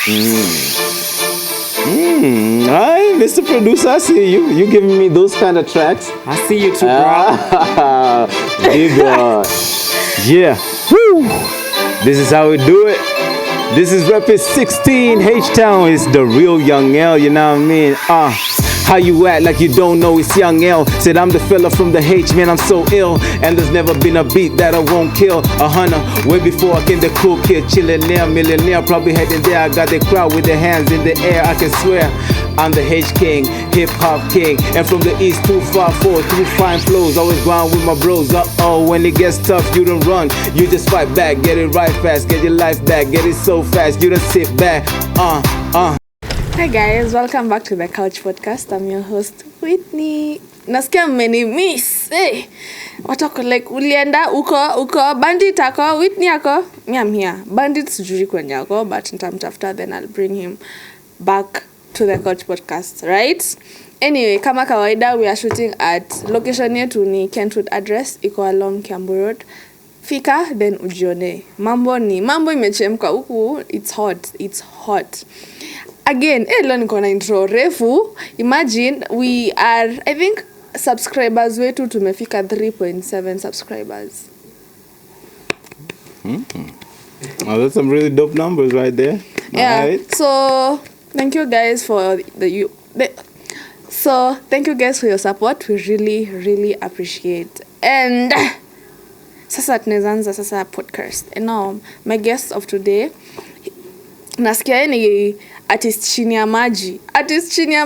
Hi, Mr. Producer, I see you. You giving me those kind of tracks. I see you too, bro. Big yeah. Woo. This is how we do it. This is Rapid 16 H-Town. It's DaReal Young L, you know what I mean? How you act like you don't know it's Young L. Said I'm the fella from the H, man, I'm so ill. And there's never been a beat that I won't kill. 100, way before I came the cool kid. Chillionaire, millionaire, probably heading there. I got the crowd with their hands in the air, I can swear. I'm the H King, hip hop king. And from the east, 254, through fine flows. Always going with my bros. When it gets tough, you don't run. You just fight back, get it right fast. Get your life back, get it so fast. You don't sit back, Hi guys, welcome back to the Couch Podcast. I'm your host, Whitney. Nasikia mmeni miss. Hey, watako like ulienda uko bandit ako, Whitney ako. I'm here. Bandit sijui kwenye ako, but nitamtafuta, then I'll bring him back to the Couch Podcast, right? Anyway, kama kawaida, we are shooting at location yetu ni Kentwood address, iko along Kiambu Road. Fika, then ujione. Mambo imechemka huku, it's hot. Again, leo niko na intro refu. Imagine we are, I think subscribers wetu tumefika 3.7 subscribers. Oh, that's some really dope numbers right there. Yeah. Right. So thank you guys for thank you guys for your support. We really appreciate. And sasa tunaanza sasa podcast. And now my guest of today, nasikia ni artist chini ya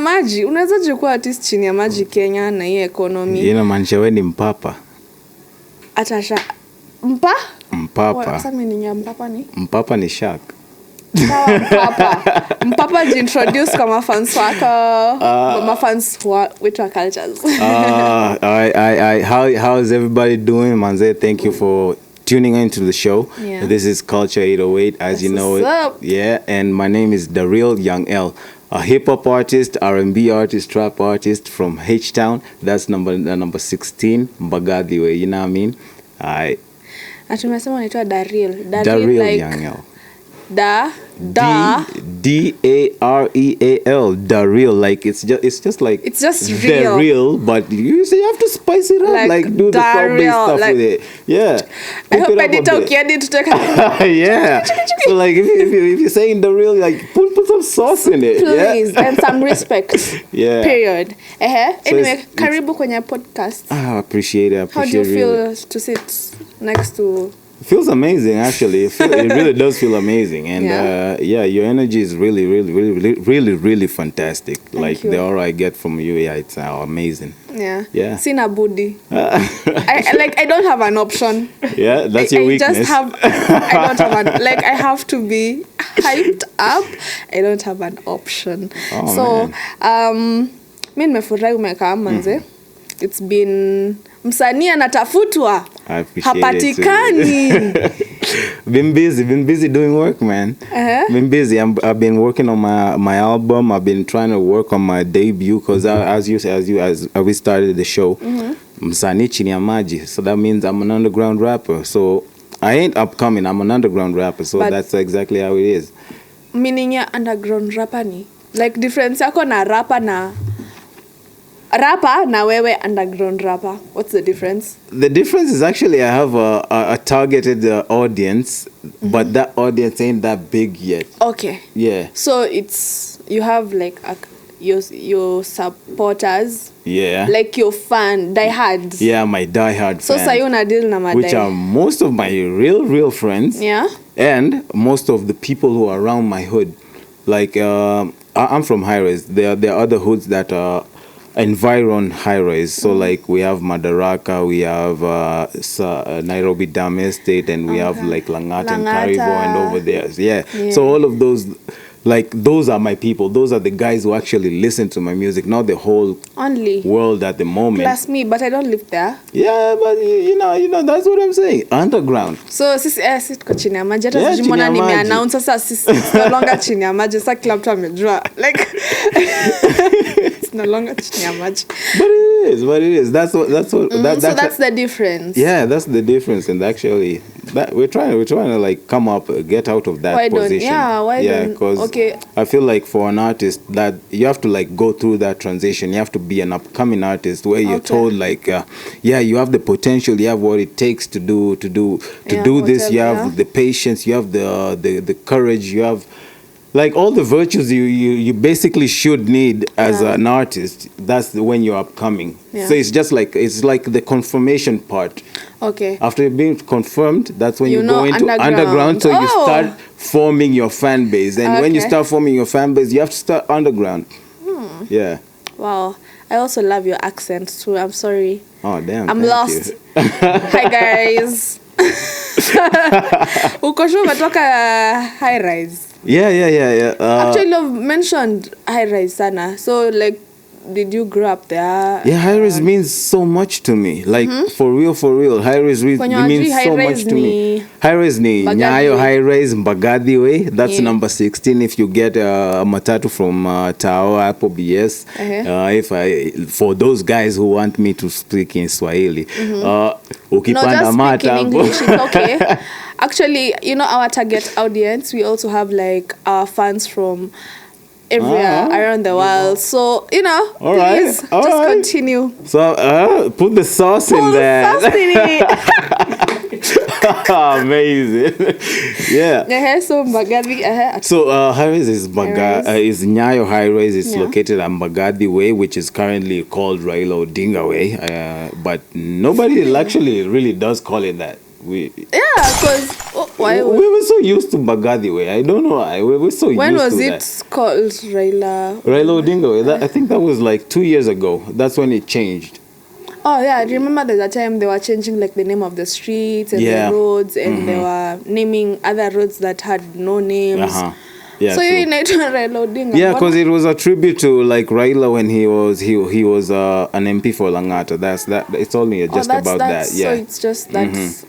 maji. Unaweza jukua artist chini ya maji Kenya na hii economy. Yena maanisha wewe ni mpapa. Atasha. Mpapa. Sasa mimi ni mpapa ni? Mpapa ni shark. Mpapa introduce kama fans wako, kama fans with our cultures. How is everybody doing, Manze? Thank you for tuning into the show. Yeah. This is Culture 808, as you know it. Up. Yeah, and my name is DaReal Young L, a hip hop artist, R&B artist, trap artist from H-Town. That's number 16, Mbagathi way. You know what I mean? Atumesema unaitwa DaReal. DaReal like Young L. DaReal. DaReal, like it's just like it's just real. Real, but you have to spice it up, like do the sound-based stuff like, with it. Yeah. I hope I did talk. Yeah. So like if you're saying DaReal, like put some sauce in it. Please, yeah? And some respect. Yeah. Period. So anyway, karibu kwenye podcast. I appreciate it. How do you feel to sit next to? It feels amazing, actually. It really does feel amazing, and your energy is really fantastic. Thank like you. the aura I get from you, it's amazing. Yeah. Sina budi. I don't have an option. Yeah, that's your weakness. I don't have I have to be hyped up. I don't have an option. Oh, so, mimi nimefurahi umekaa manze. It's been msanii anatafutwa. Hapatikani. Been busy doing work, man. Been busy. I've been working on my album. I've been trying to work on my debut because as we started the show, msanii chini ya maji. So that means I'm an underground rapper. So I ain't upcoming. I'm an underground rapper. So but that's exactly how it is. Meaning ya underground rapper ni like difference yako na rapper na wewe underground rapper. What's the difference? The difference is actually I have a targeted audience, but that audience ain't that big yet. Okay. Yeah. So it's you have like your supporters. Yeah. Like your fan, diehards. Yeah, my diehard so fans. So you na deal na madai. Which are most of my real friends. Yeah. And most of the people who are around my hood. Like I'm from High-Rise. There are other hoods that are environ High-Rise. So like we have Madaraka, we have Nairobi Dam Estate, and we have like Langata and Karibo and over there. Yeah. So all of those, like those are my people. Those are the guys who actually listen to my music, not the whole world at the moment. Plus me, but I don't live there. Yeah, but you know that's what I'm saying. Underground. So sisi tuko chini ya maji. Hata sijimona nimeannounce sasa sisi no longer chini ya maji. Sasa kila mtu amejua. Like it's no longer chini ya maji. But it is. That's what so that's the difference. Yeah, that's the difference, and actually that we're trying to like come up, get out of that Why don't- position. yeah, why don't- because okay. I feel like for an artist that you have to like go through that transition. You have to be an upcoming artist where you're Okay. told like, yeah, you have the potential, you have what it takes to do this. You have the patience, you have the courage, you have like all the virtues you basically should need as an artist. That's when you're upcoming. Yeah. So it's just like the confirmation part. Okay. After being confirmed, that's when you know, go into underground. So you Oh. start forming your fan base, and when you Okay. start forming your fan base, you have to start underground. Yeah. Wow. I also love your accent too. I'm sorry. Oh damn. I'm thank lost. you. Hi guys. Uko sure umetoka high rise? Yeah. Actually, you've mentioned high rise sana. So like, did you grow up there? Yeah, high-rise means so much to me. Like, for real. High-rise Kwenye means wajui so high-rise much to me. ni High-rise ni Mbagathi Nyayo Way. High-rise Mbagathi Way. That's Yeah. number 16 if you get a matatu from Tao, Apple BS. For those guys who want me to speak in Swahili. No, Ukipanda just speak in mata. English. It's okay. Actually, you know, our target audience, we also have like our fans from everywhere around the world. So, you know, All right, please all just right. continue. So, put the sauce in Pull there. sauce in it. Amazing. Yeah. So Mbagathi, So high-rise is High-rise. is Nyayo High-rise. It's Yeah. located on Mbagathi Way, which is currently called Raila Odinga Way. But nobody actually really does call it that. We because why? were so used to Mbagathi Way. I don't know why. We were so When used was to it that. called Raila? Raila Odinga Way. I think that was like 2 years ago. That's when it changed. Oh yeah, I remember there's a time they were changing like the name of the streets and Yeah. the roads, and they were naming other roads that had no names. Yeah. So true. you inaitwa Raila Odinga. Yeah, because it was a tribute to like Raila when he was an MP for Langata. It's only just about that. Yeah. So it's just that.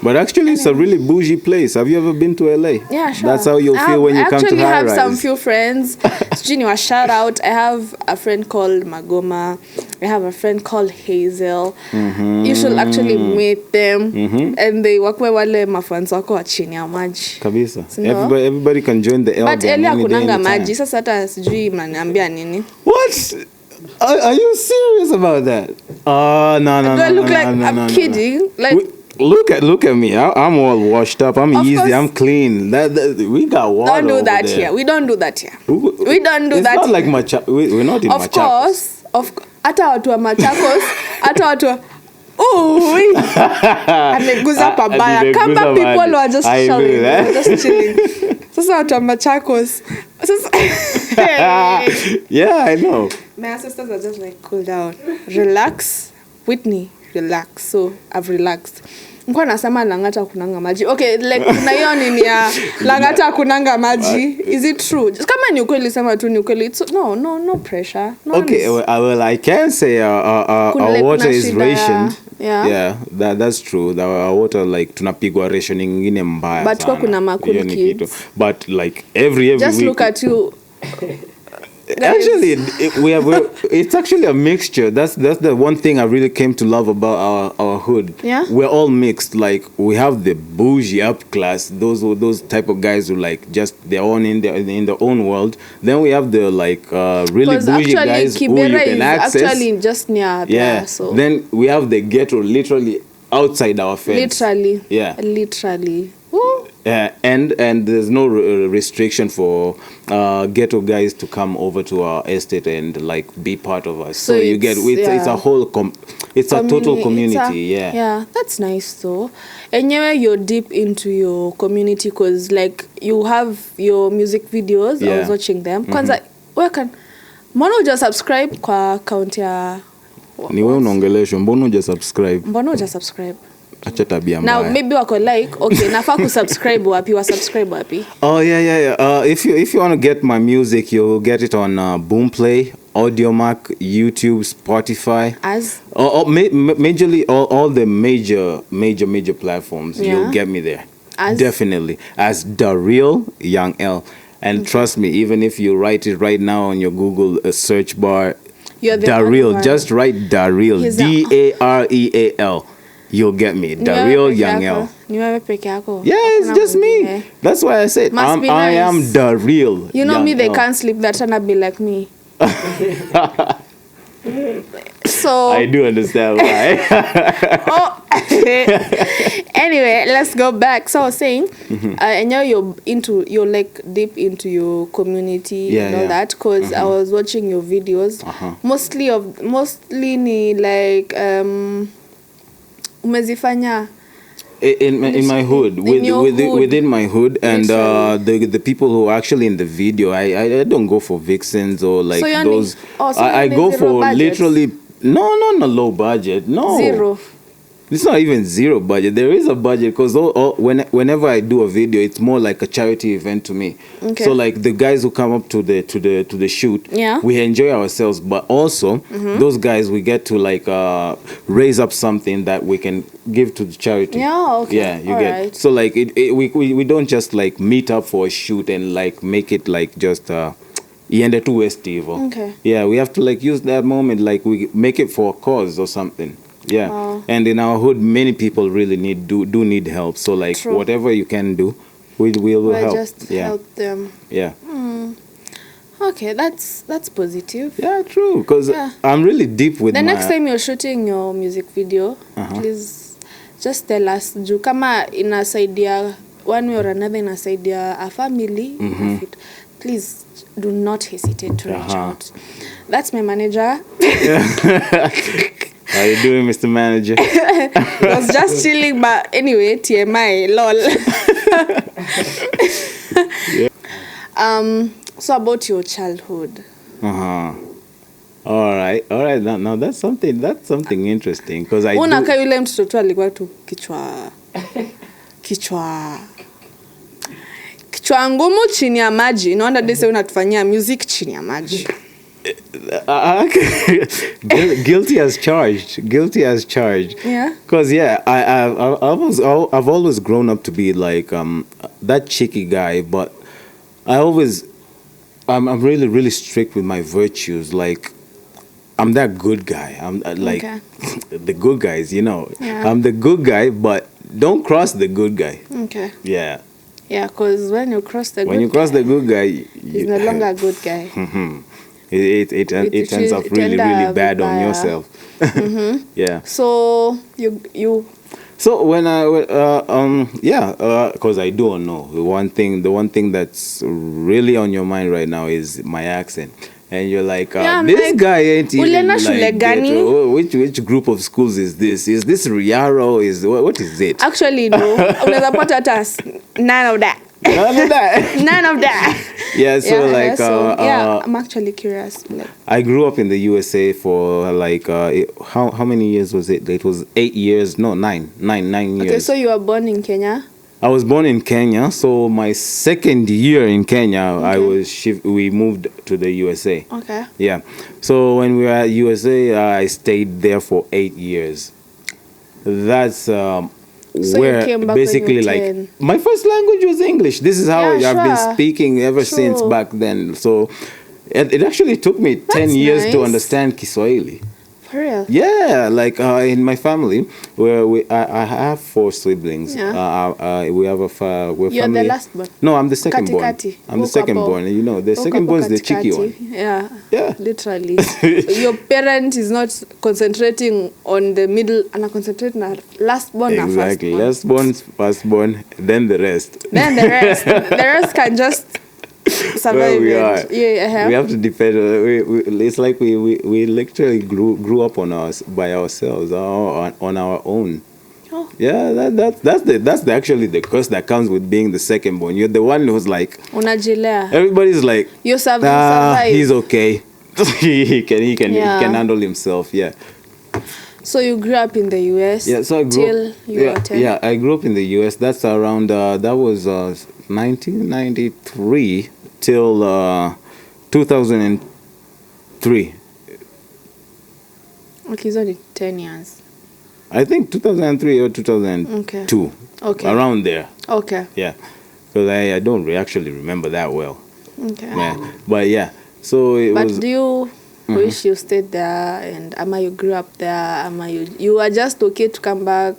But actually, it's a really bougie place. Have you ever been to LA? Yeah, sure. That's how you'll feel when you come to actually high have rise. some few friends. Sijui shout out. I have a friend called Magoma. I have a friend called Hazel. You should actually meet them. And they wakwe wale mafans wako wa chini ya maji. Kabisa. No. Everybody can join the album. But elia any day, kunanga anytime. maji. Sasa hata sijui mnaniambia nini. What? Are you serious about that? Oh, no. Do I look no, like no, I'm no, no. kidding? Like, Look at me. I'm all washed up. I'm Of easy. course. I'm clean. We got water. don't do over that there. here. We don't do that here. We don't do it's that not like here. we're not in Of Machakos. course, hata watu wa Machakos, hata watu wa ameguza pabaya. Ameguza Kamba mahali. people were just I chilling. knew that. They were just chilling. Sasa watu wa Machakos. Yeah, I know. My sisters are just like, cool down. Relax. Whitney, relax. So, I've relaxed. Nikuwa nasema Langata kunanga maji. Okay, like kuna hiyo nini ya Langata kunanga maji. Is it true? Kama ni ukweli sema tu ni ukweli. No pressure. No Okay, well, I can say our Like water is shida ya- rationed. Yeah. That's true. That our water like tunapigwa rationing ingine mbaya But kwa sana. kuna makul Hiyo ni kids. kitu. But like every Just week. look at you. Actually, it's actually a mixture. That's the one thing I really came to love about our hood. Yeah? We're all mixed. Like we have the bougie up class, those type of guys who like just their own in their own world. Then we have the like really Because bougie actually, guys who you Kibera can is access. actually just near Yeah. there. So. Then we have the ghetto literally outside our fence. Literally. Yeah. Literally. Woo. And there's no restriction for ghetto guys to come over to our estate and like be part of us. So you get it's a whole it's a total community. Yeah, that's nice though. Anyway, you're deep into your community because like you have your music videos. I was watching them. Kwanza, where can mbona uja subscribe kwa account ya Ni wewe unaongeleshwa, mbona uja subscribe? Mbona uja subscribe? Acha tabia mbaya. Now maybe wako like, okay, nafaa kusubscribe wapi? Wa subscribe wapi? Oh yeah. If you want to get my music, you'll get it on Boomplay, Audiomack, YouTube, Spotify. As Majorly all the major platforms. Yeah. You'll get me there. As? Definitely as DaReal Young L. And trust me, even if you write it right now on your Google search bar, You're the DaReal, one. just write DaReal, He's a- DaReal. you'll get me. DaReal Young. Ni wewe peke yako. Yeah, it's Hakuna just me. mwingine. That's why I said Must be I am nice. DaReal. You know me, they Young can't sleep. They're trying to be like me. So I do understand why. oh. Anyway, let's go back. So I was saying, I know you're like deep into your community and all that, because I was watching your videos. Mostly ni like umezifanya in my hood, within my hood, and the people who are actually in the video, I don't go for vixens or like so those. I go for literally no low budget, no zero. It's not even zero budget. There is a budget because whenever I do a video, it's more like a charity event to me. Okay. So like the guys who come up to the shoot, we enjoy ourselves, but also those guys, we get to like raise up something that we can give to the charity. Yeah, okay. Yeah, you all get. right. So like we don't just like meet up for a shoot and like make it like just iende tu estivo. Okay. Yeah, we have to like use that moment, like we make it for a cause or something. Yeah. Wow. And in our hood, many people really do need help. So like True. whatever you can do, we will help. Just help them. Yeah. Okay, that's positive. Yeah, true. Because I'm really deep with the next time you're shooting your music video, please just tell us. Juu kama inasaidia one way or another, inasaidia a family, please do not hesitate to reach out. That's my manager. How you doing, Mr. Manager? I was just chilling, but anyway, TMI, lol. So about your childhood. All right. Now that's something interesting because I. Unaka yule mtoto tu alikuwa tu kichwa ngumu chini ya maji. Naona dese unatufanyia music chini ya maji. Guilty as charged. Yeah. Because I've always grown up to be like that cheeky guy, but I'm really really strict with my virtues. Like I'm that good guy. I'm like the good guys, you know. Yeah. I'm the good guy, but don't cross the good guy. Okay. Yeah. Yeah, because when you cross the good guy, he's no longer a good guy. It ends up really really bad on yourself. Yeah. So you. So when because I don't know the one thing that's really on your mind right now is my accent, and you're like, this like, guy ain't even like which group of schools is this? Is this Riaro? What is it? Actually, no. Unaweza pata hata none of that. None of that. Yeah, so I'm actually curious. Like, I grew up in the USA for like how many years was it? It was 8 years. No, 9 years. Okay, so you were born in Kenya? I was born in Kenya. So my second year in Kenya, we moved to the USA. Okay. Yeah. So when we were at USA, I stayed there for 8 years. That's so where basically like my first language was English. This is how I've been speaking ever since back then. So it actually took me 10 years to understand Kiswahili. For real? Yeah, like in my family, where I have 4 siblings. Yeah. We have we're You're family. The last born? No, I'm the second born. I'm the second born. You know, the second born is the cheeky one. Yeah. Yeah. Literally. Your parent is not concentrating on the middle, and concentrating on last born. Exactly. Last born, first born, then the rest. The rest can just survive. We are. Yeah, we have to depend. It's like we literally grew up by ourselves, on our own. Oh. Yeah, that's actually the curse that comes with being the second born. You're the one who's like unajilea. Everybody's like you survive. He's okay. he can handle himself. Yeah. So you grew up in the US. Yeah. So I grew till you were 10. Yeah, I grew up in the US. That's around that was 1993 till 2003. Okay, it's only 10 years. I think 2003 or 2002. Okay. Around there. Okay. Yeah. Because I don't actually remember that well. Okay. Yeah. But yeah. So it was. But do you wish you stayed there, and ama you grew up there, ama you were just okay to come back?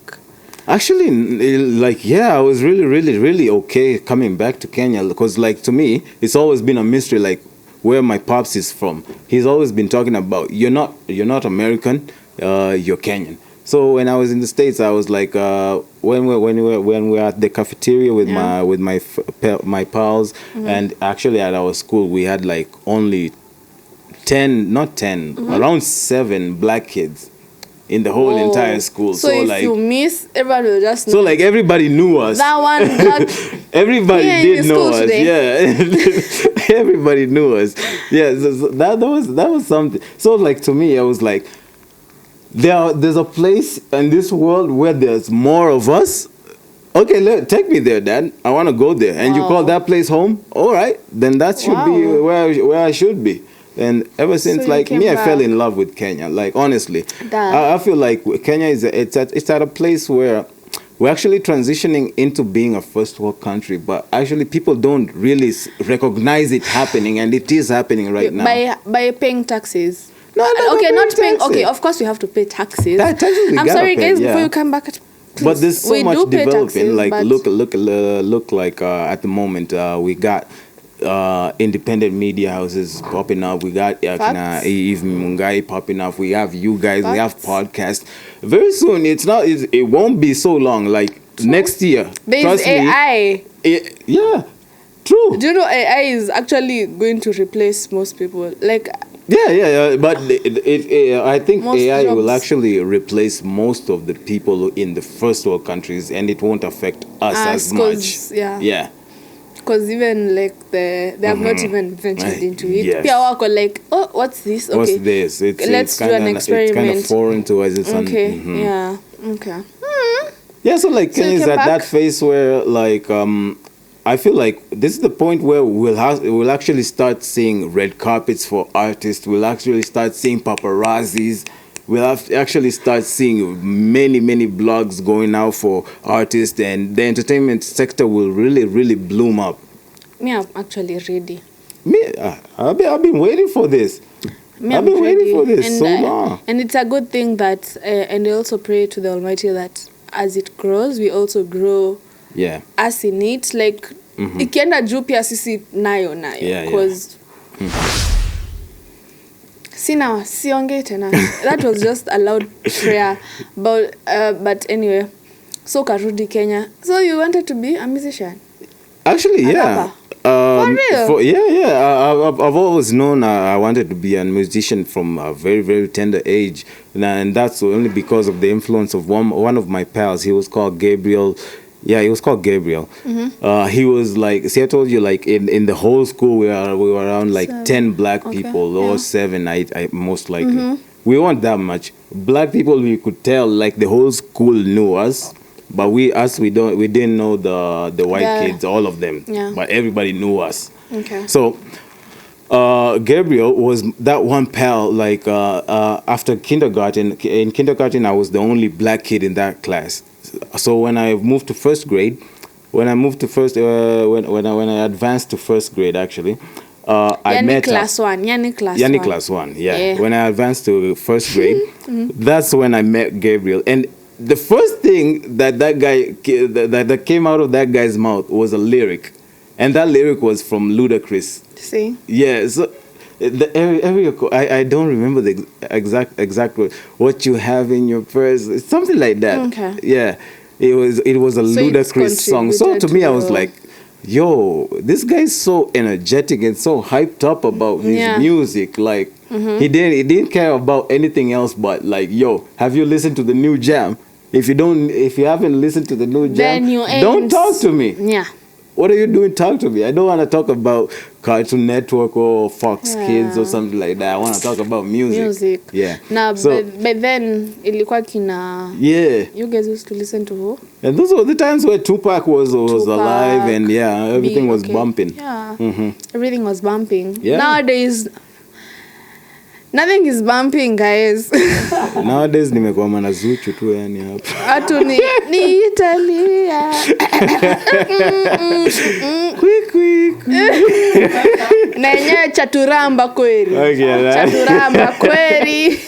Actually, like, yeah, I was really okay coming back to Kenya, because, like, to me, it's always been a mystery, like, where my pops is from. He's always been talking about, you're not American, you're Kenyan. So when I was in the States, I was like, when we were at the cafeteria with my pals, and actually at our school, we had like only 10, not 10, around 7 black kids in the whole entire school. So if like, you miss, everybody will just know. So like everybody knew us. That one black. Everybody did know us. Today. Yeah. Everybody knew us. Yeah. So that was something. So like to me, I was like, there's a place in this world where there's more of us. Okay, take me there, Dad. I want to go there. And you call that place home? All right. Then that should be where I should be. And ever since, like me, I fell in love with Kenya. Like honestly, I feel like Kenya it's at a place where we're actually transitioning into being a first world country, but actually people don't really recognize it happening, and it is happening right now. By paying taxes. No, okay, not paying. Taxes. Okay, of course we have to pay taxes. I'm sorry, guys. Before you come back, please, but there's so much developing. Taxes, like look like at the moment we got. Independent media houses popping up. We got Eve Mungai popping up. We have you guys. We have podcasts. Very soon, it won't be so long. Like next year. There's AI. Yeah, true. Do you know AI is actually going to replace most people? Like. Yeah. But I think most AI jobs will actually replace most of the people in the first world countries, and it won't affect us as much. Yeah. Because even like they have not even ventured into it. Yes. People like, oh, what's this? Okay, what's this? Let's do an experiment. It's kind of foreign to us. Okay. Yeah. Okay. Yeah. So like Kenya is at that phase where like I feel like this is the point where we'll actually start seeing red carpets for artists. We'll actually start seeing paparazzis. We'll actually start seeing many blogs going out for artists, and the entertainment sector will really bloom up. Me, I'm actually ready. I've been waiting for this. I've been waiting for this so long. And it's a good thing that, and I also pray to the Almighty that as it grows, we also grow. Yeah. As in it, like, ikienda juu pia sisi nayo. Because. Siongee tena. That was just a loud prayer. But anyway, so karudi Kenya. So you wanted to be a musician? Actually, yeah. For real? I've always known I wanted to be a musician from a very tender age, and that's only because of the influence of one of my pals. He was called Gabriel. Yeah, he was called Gabriel. He was like, see, I told you, like in the whole school we were around like 10 black people, or 7, I most likely. We weren't that much black people. We could tell like the whole school knew us, but we didn't know the white kids, all of them. Yeah. But everybody knew us. Okay. So Gabriel was that one pal. Like after kindergarten, in kindergarten I was the only black kid in that class. So when I moved to first grade, when I advanced to first grade, actually, I met class one. Yeah. When I advanced to first grade, that's when I met Gabriel, and the first thing that came out of that guy's mouth was a lyric, and that lyric was from Ludacris. See? Yeah. So I don't remember the exact word. What you have in your purse, something like that. Okay. Yeah, it was a Ludacris song. So to me, I was like, yo, this guy's so energetic and so hyped up about his music. Like he didn't care about anything else but like, yo, have you listened to the new jam? If you haven't listened to the new jam, don't talk to me. Yeah. What are you doing? Talk to me. I don't want to talk about Cartoon Network or Fox Kids or something like that. I want to talk about music. Yeah. Now, so, but then, ilikuwa kina... Yeah. You guys used to listen to who? And those were the times where Tupac was alive, and everything was bumping. Yeah. Everything was bumping. Yeah. Nowadays, nothing is bumping, guys. Nowadays nimekwama na Zuchu tu yani hapa. Atu ni Italia. Quick. Na yenyewe chaturamba kweli. Okay, Chaturamba kweli.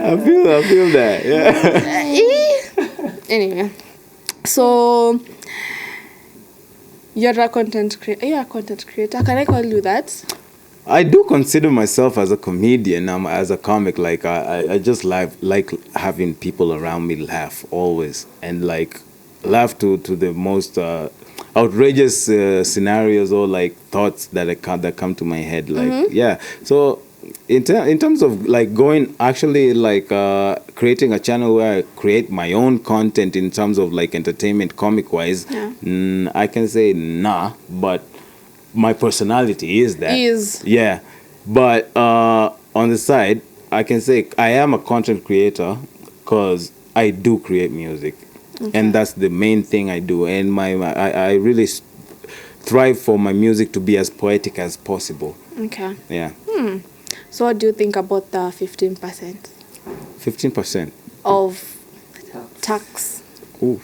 I feel that. Yeah. Anyway. So you're a content creator. You're a content creator. Can I call you that? I do consider myself as a comedian, as a comic. Like I just like having people around me laugh always, and like laugh to the most outrageous scenarios or like thoughts that come to my head. Like yeah, so in terms of like going actually like creating a channel where I create my own content in terms of like entertainment comic wise, I can say nah, but my personality is that. Yeah. But on the side, I can say I am a content creator because I do create music. Okay. And that's the main thing I do. And I really strive for my music to be as poetic as possible. Okay. Yeah. So what do you think about the 15%? 15%? Of tax. Ooh.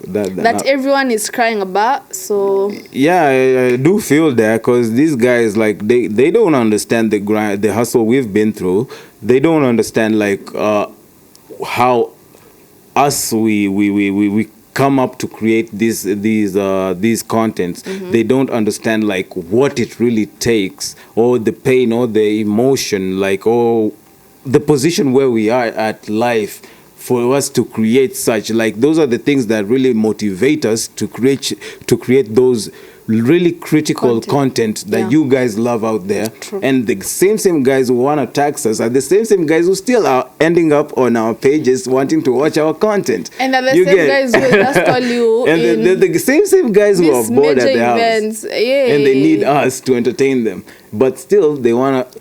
That everyone is crying about, so yeah, I do feel that because these guys like they don't understand the grind, the hustle we've been through. They don't understand like how us we come up to create these contents. They don't understand like what it really takes, or the pain, or the emotion, like or the position where we are at life. For us to create such, like those are the things that really motivate us to create those really critical content that you guys love out there. True. And the same guys who want to tax us are the same guys who still are ending up on our pages wanting to watch our content. And are the same guys who just call you and the same guys who are bored at the events. House. And they need us to entertain them. But still they want to.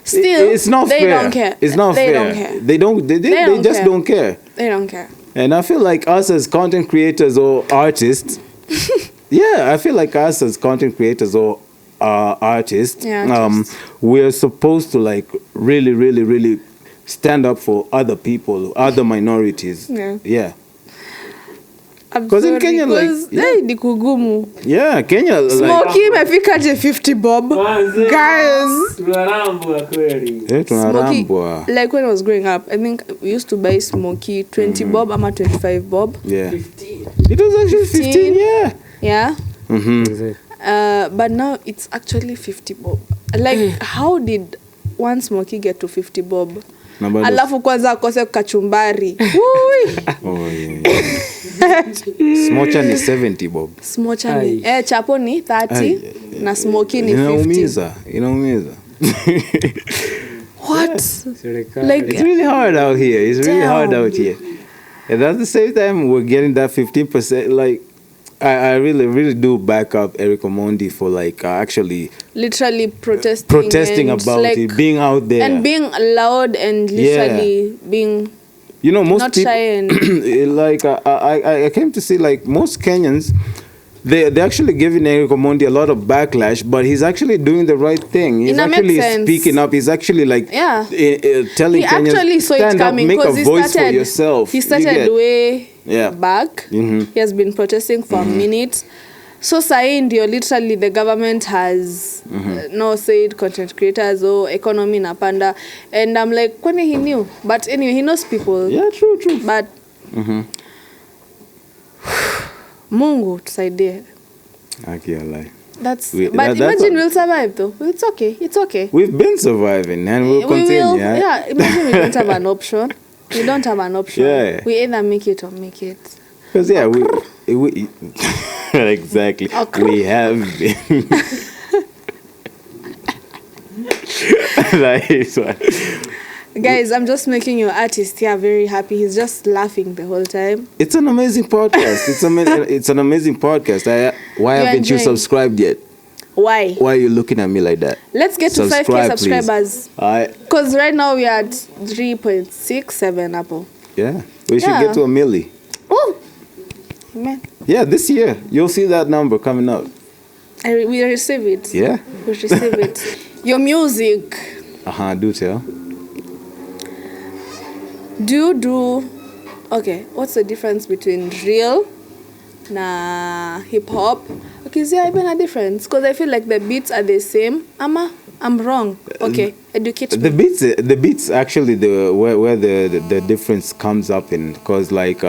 Still, it's not they fair. Don't care. It's not they fair. Don't care. They just don't care. They don't care. And I feel like us as content creators or artists, I feel like us as content creators or artists, we're supposed to like really stand up for other people, other minorities. Yeah. Because in Kenya, like, ni kugumu. Yeah, Kenya, like, Smokey imefika je 50 bob. Guys. Smokey, like when I was growing up, I think we used to buy Smokey 20 bob ama 25 bob. Yeah. 15. It was actually 15, yeah. Yeah. But now it's actually 50 bob. Like, how did one Smokey get to 50 bob? Alafu kwanza akose kachumbari. Smocha ni 70 bob. Smocha ni chapo ni 30 na Smokey ni 50. Inaumiza. What? Like it's really hard out here. It's really hard out here. And at the same time we're getting that 15%. Like I really do back up Eric Omondi for like actually literally protesting about like, it, being out there and being loud and literally being, you know, most not people, shy and like I came to see like most Kenyans, they're actually giving Eric Omondi a lot of backlash, but he's actually doing the right thing. He's actually speaking up. He's actually like telling Kenyans, actually saw stand it coming, up, make a voice for yourself. He started way back. Mm-hmm. He has been protesting for a minute. So sahi ndio literally the government has no said content creators or economy napanda, and I'm like, kwani he knew? But anyway, he knows people. Yeah, true. But Mungu tusaidie. But imagine we'll survive though. It's okay. We've been surviving and we'll continue. Imagine we don't have an option. We don't have an option. Yeah. We either make it or make it. Because we exactly. We have been. Nice one. Guys, I'm just making your artist here very happy. He's just laughing the whole time. It's an amazing podcast. It's an amazing podcast. Why haven't you subscribed yet? Why? Why are you looking at me like that? Let's get to 5K subscribers. Because right now we are at 3.67 Apple. Yeah. We should get to 1 million. Oh! Man. Yeah, this year. You'll see that number coming up. We receive it. Yeah. We receive it. Your music. Do tell. Okay, what's the difference between real na hip hop? Okay, is there even a difference? Because I feel like the beats are the same. I'm wrong. Okay, educate me. The beats actually where the difference comes up in, because like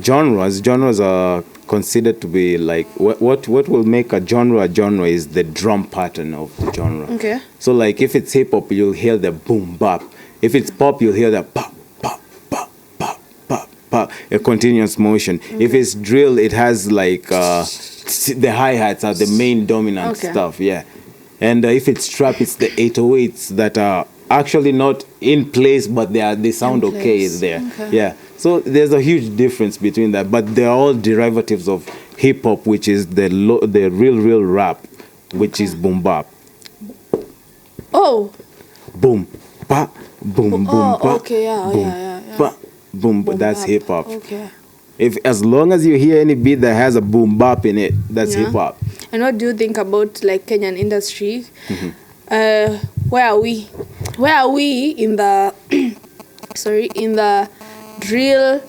genres are considered to be like what will make a genre is the drum pattern of the genre. Okay. So like if it's hip hop, you'll hear the boom bap. If it's pop, you'll hear the pop pop pop pop pop pop, a continuous motion. Okay. If it's drill, it has like the hi-hats are the main dominant stuff. Yeah. And if it's trap, it's the 808s that are actually not in place, but they sound okay there. Okay. Yeah. So there's a huge difference between that, but they're all derivatives of hip hop, which is the real rap, which is boom bap. Oh. Boom ba boom boom ba. Okay. Yeah. Boom, Yeah. ba, boom. That's hip hop. Okay. If as long as you hear any beat that has a boom bap in it, that's hip hop. And what do you think about like Kenyan industry? Mm-hmm. Where are we? Where are we in the in the drill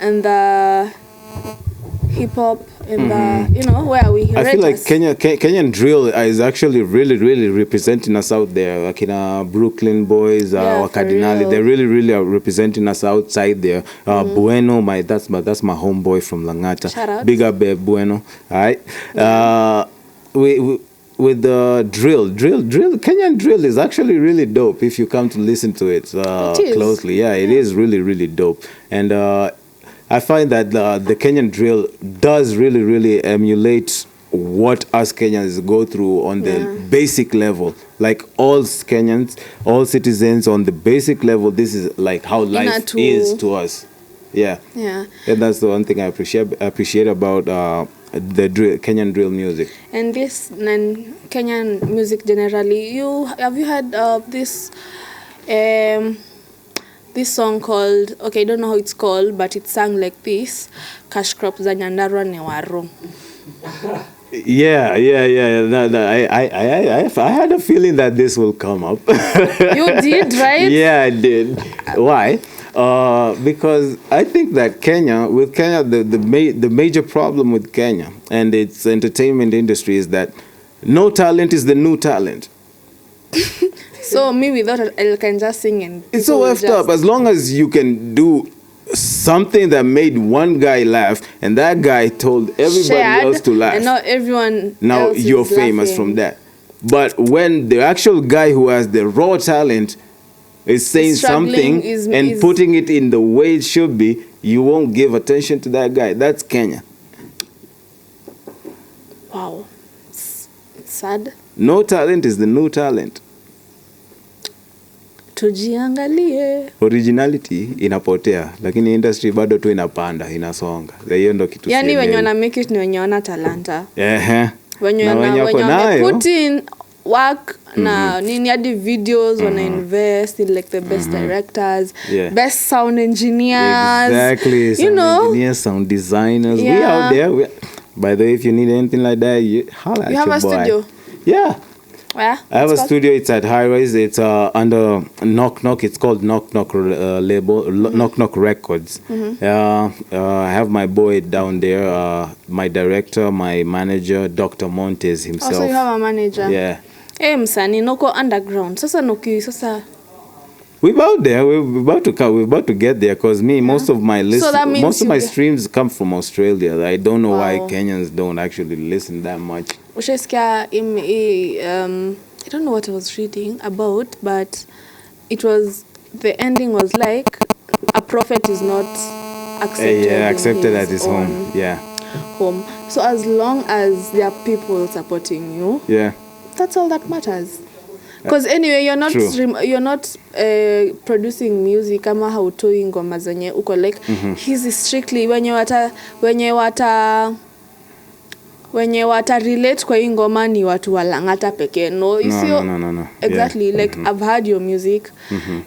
and the hip hop and the where are we? I feel like Kenyan drill is actually really representing us out there. Like in Buruklyn Boyz, Wakadinali, they're really are representing us outside there. Bueno, that's my homeboy from Langata. Shout out. Big up Bueno. All right. Yeah. With the drill, Kenyan drill is actually really dope if you come to listen to it closely. Yeah, it is really dope. And I find that the Kenyan drill does really emulate what us Kenyans go through on the basic level. Like all Kenyans, all citizens on the basic level, this is like how life is to us. Yeah. Yeah. And that's the one thing I appreciate about the Kenyan drill music. And this Kenyan music generally, have you heard of this this song called, I don't know how it's called, but it's sung like this: Cash crop za Nyandarua ne waro. Yeah. I had a feeling that this will come up. You did, right? Yeah, I did. Why? Because I think that Kenya, the major problem with Kenya and its entertainment industry is that no talent is the new talent. So me without I can just sing and it's so effed up. As long as you can do something that made one guy laugh and that guy told everybody else to laugh, and now everyone now you're famous from that. But when the actual guy who has the raw talent is saying something and putting it in the way it should be, you won't give attention to that guy. That's Kenya. Wow. It's sad. No talent is the new talent. Tujiangalie. Originality inapotea, lakini industry bado tu inapanda, inasonga. Hiyo ndo kitu. Yani wenye wana make it ni wenye wana talanta. Wenye put in work na nini hadi videos wana invest in like the best directors, best sound engineers. Exactly. Sound engineers, sound designers. We out there. By the way, if you need anything like that, holla at your boy. You have a studio? Yeah. Where? I have a studio. It's at High Rise. It's under Knock Knock. It's called Knock Knock label, Knock Knock Records. I have my boy down there, my director, my manager, Dr. Montes himself. Also, you have a manager? Yeah. Hey, msani, noko underground. Sasa noki, sasa. We're about there. We're about to come. We're about to get there because most of my most of my streams come from Australia. I don't know why Kenyans don't actually listen that much. I don't know what I was reading about, but it was, the ending was like a prophet is not accepted at his home. Yeah. Home. So as long as there are people supporting you, that's all that matters. Because anyway, you're not producing music kama hautoi ngoma zenye uko like hizi strictly wenye wata relate kwa hii ngoma ni watu wa Langata pekee. No. Exactly. Like I've heard your music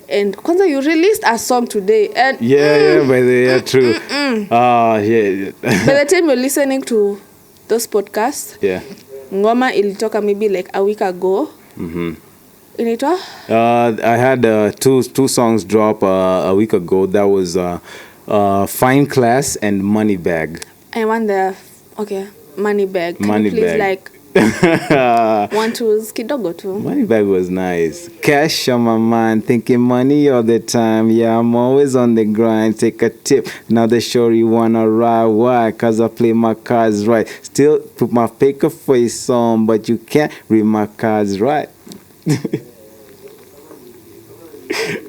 and kwanza you released a song today and by the true. By the time you're listening to those podcasts, ngoma ilitoka maybe like a week ago. I had two songs drop a week ago. That was Fine Class and Money Bag. I wonder. Okay. Money bag. Can Money you please bag. like want to kidogo tu? Money bag was nice. Cash on my mind, thinking money all the time. Yeah, I'm always on the grind. Take a tip. Now the shorty wanna ride. Why? Cause I play my cards right. Still put my poker face on, but you can't read my cards right.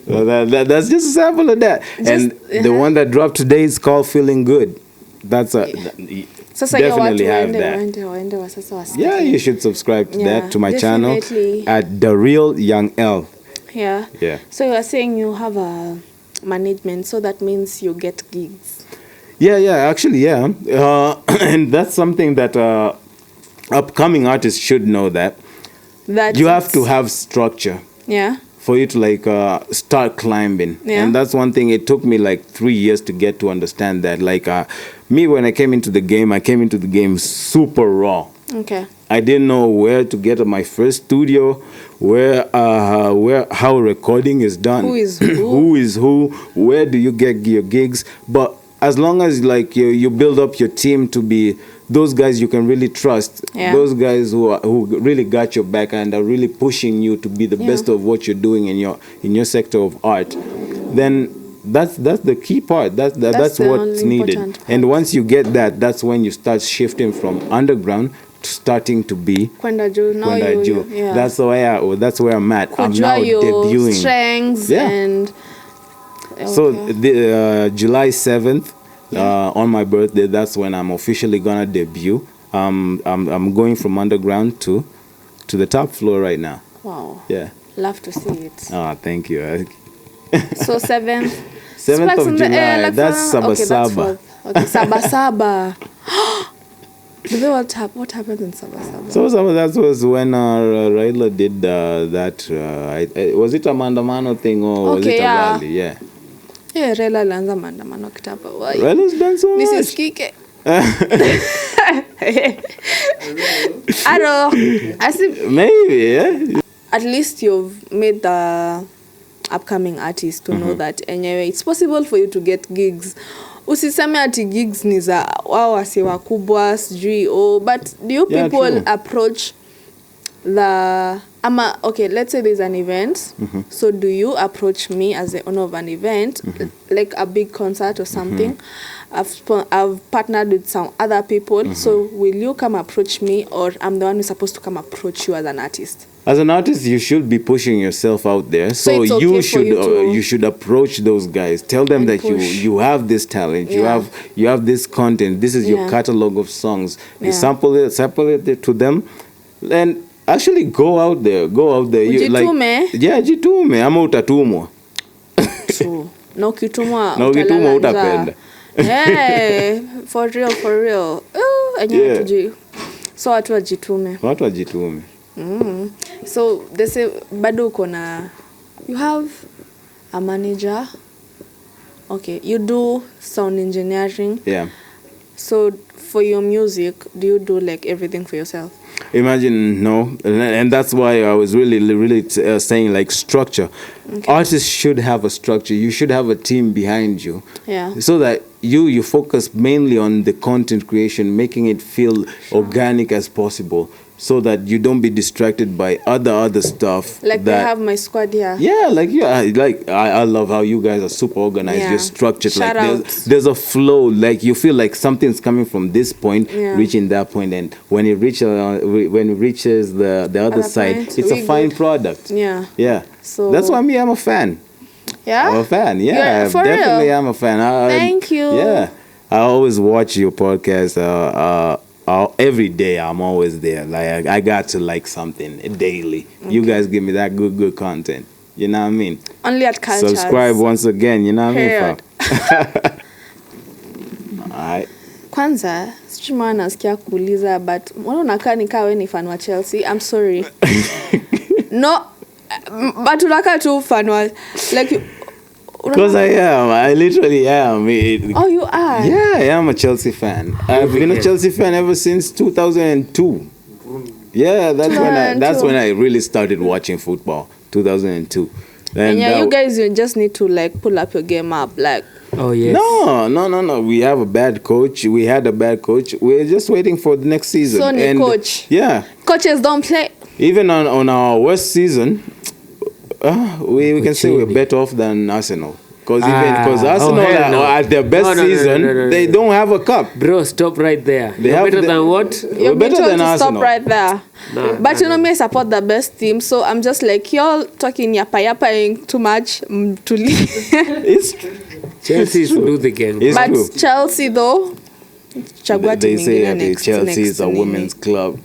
So that's just a sample of that. And the one that dropped today is called Feeling Good. That's a Sasa hiyo watu definitely have that. waende wa sasa wasikie. Yeah, you should subscribe to Yeah, that, to my definitely. channel at DaReal Young. Yeah. Yeah. So you are saying you have a management, so that means you get gigs. Yeah, actually, yeah. And that's something that upcoming artists should know, that That you have to have structure Yeah. for you to like start climbing. Yeah. And that's one thing, it took me like 3 years to get to understand that. Like me, when I came into the game, I came into the game super raw. Okay. I didn't know where to get my first studio, where how recording is done, Who is who? who is who, where do you get your gigs. But as long as like you build up your team to be those guys you can really trust, Yeah. those guys who really got your back and are really pushing you to be the best of what you're doing in your sector of art, then that's the key part. That's the what's only needed. important part. And once you get that, that's when you start shifting from underground to starting to be Kwenda juu. Now Kwenda you, juu. yeah. That's where I'm at. I'm Kujua now your debuting. strengths Yeah. and So okay. the July 7th, on my birthday, that's when I'm officially gonna debut. I'm going from underground to the top floor right now. Wow. Yeah. Love to see it. Oh, thank you. So 7th. 7th Sparks of in the air, July. like That's okay, that's Sabasaba. 4th. Okay, Sabasaba. Do they what happened in Sabasaba? So that was when Raila did that. Was it a Mandamano thing or was Okay, it a yeah. rally? Yeah. Yeah, Raila alianza maandamano kitambo. Why? Raila's done so much. Nisisikike. I don't. As if Maybe, yeah. at least you've made the upcoming artist to know that anyway it's possible for you to get gigs. Usiseme ati gigs ni za wao wasi wakubwa sijui but do you Yeah, people true. approach the okay, let's say there's an event, so do you approach me as the owner of an event, like a big concert or something? I've partnered with some other people, so will you come approach me, or I'm the one who's supposed to come approach you as an artist? As an artist, you should be pushing yourself out there. So it's okay you for should you to- you should approach those guys. Tell them And that push. you have this talent. Yeah. You have this content. This is your Yeah. catalog of songs. You Yeah. sample it to them, and actually go out there. Ujitume? Yeah, jitume. Ama utatumwa. True. Na ukitumwa Na ukitumwa utalala utapenda. njaa. Hey, for real. Enyewe Yeah. tuji. So watu wajitume. Watu wajitume. So they say bado uko na, you have a manager. Okay, you do sound engineering. Yeah. So for your music, do you do like everything for yourself? Imagine, no. And that's why I was really saying like structure. Okay. Artists should have a structure. You should have a team behind you. Yeah. So that you focus mainly on the content creation, making it feel organic as possible, so that you don't be distracted by other stuff. Like that, I have my squad here. yeah, I love how you guys are super organized. Yeah. You're structured. Shout like out. there's a flow. Like you feel like something's coming from this point, Yeah. reaching that point, and when it reaches the other Other side, point, it's a we fine good. product. Yeah. Yeah. So That's why I'm a fan. Yeah. I'm a fan. Yeah, Yeah, for definitely. real? I'm a fan. Thank you. Yeah, I always watch your podcast. Every day I'm always there. Like I got to like something daily. You guys give me that good content. You know what I mean? Only at cultures. Subscribe once again. You know what I mean? Period. Fam? Alright. Kwanza sijui maana nasikia kuuliza, but mbona unakaa nikaa wewe ni fan wa Chelsea? I'm sorry. No, but unakaa tu fan wa like. Because I am. I literally am. Oh, you are. Yeah, I am a Chelsea fan. I've been a Chelsea fan ever since 2002. Yeah, that's when I really started watching football. 2002. And yeah, you that- guys, you just need to like pull up your game up. Like, Oh yes. No. We have a bad coach. We had a bad coach. We're just waiting for the next season. So the coach. Yeah. Coaches don't play. Even on our worst season, we can say we're better off than Arsenal. Because Arsenal hell no. at their best No. season, they don't have a cup. Bro, stop right there. They You're have better the- than what? You're better better than to Arsenal. stop right there. But you know me, I support the best team, so I'm just like, y'all talking yappa too much to leave. It's true. Chelsea do the game. It's But true. Chelsea though, chagua They team say ingine next, Chelsea is a nini. women's club.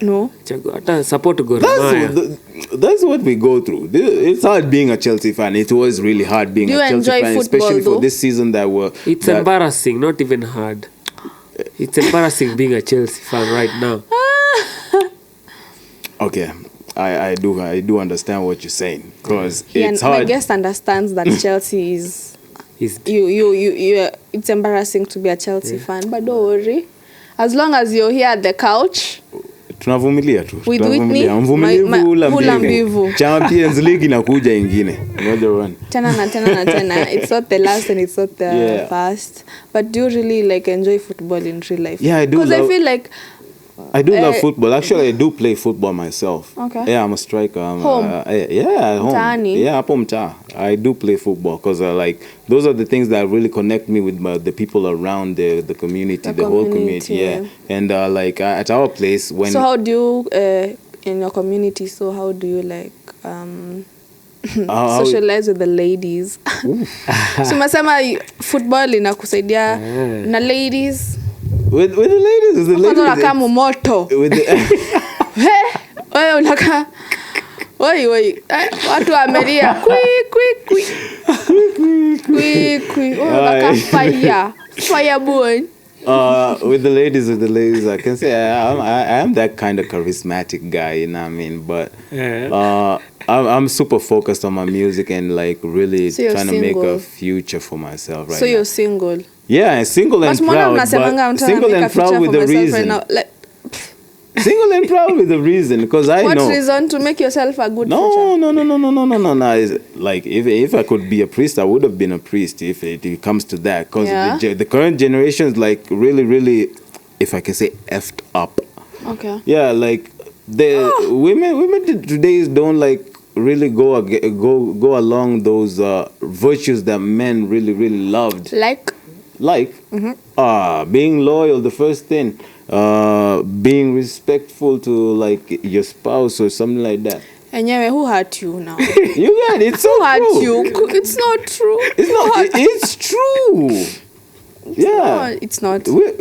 No. Hata support Gor Mahia. That's what we go through. It's hard being a Chelsea fan. It was really hard being Do a you Chelsea enjoy fan, football, especially though? for this season that were. It's that- embarrassing, not even hard. It's embarrassing being a Chelsea fan right now. Okay, I do understand what you're saying because Yeah, it's my hard. guest understands that Chelsea is It's you. It's embarrassing to be a Chelsea fan, but don't worry. As long as you're here at the couch, Tunavumilia tu. With Tunavumilia. Whitney, Mvumilivu my- hula hula mbivu. mbivu. Champions League inakuja ingine. Another one. tena. It's not the last and it's not the Yeah. first. But do you really like enjoy football in real life? Yeah, I do Because I love- feel like I do love football. Actually, I do play football myself. Okay. Yeah, I'm a striker. Home? Yeah, home. Mtaani? Yeah, hapo mtaa. I do play football because like those are the things that really connect me with the people around the community, the whole community. Yeah, and like at our place when. so how do you in your community? So how do you like how- socialize with the ladies? So umesema football inakusaidia na ladies. with the ladies, with the Kwanza ladies. unakaa moto. With the, Wewe unakaa Oi, watu wamelia kwi. Unakaa fire boy. with the ladies, I can say I am that kind of charismatic guy, you know what I mean? But I'm super focused on my music and like really So you're trying to make single. a future for myself right So now. you're single. Yeah, single and But mbona proud. mnasemanga But mtu single anamake a and proud future with for a myself right reason. now? Like, Single and proud with a reason, because I what know. reason to make yourself a good No. future? It's like if I could be a priest, I would have been a priest if it comes to that. Because Yeah. the current generation is like really, if I can say, effed up. Okay. Yeah, like the women today don't like really go along those virtues that men really loved. Like, Being loyal, the first thing. Being respectful to like your spouse or something like that. enyewe, who hurt you now? You got it. It's so Who hurt true. you? It's not true. It's not. It's true. Yeah. No, it's not. We-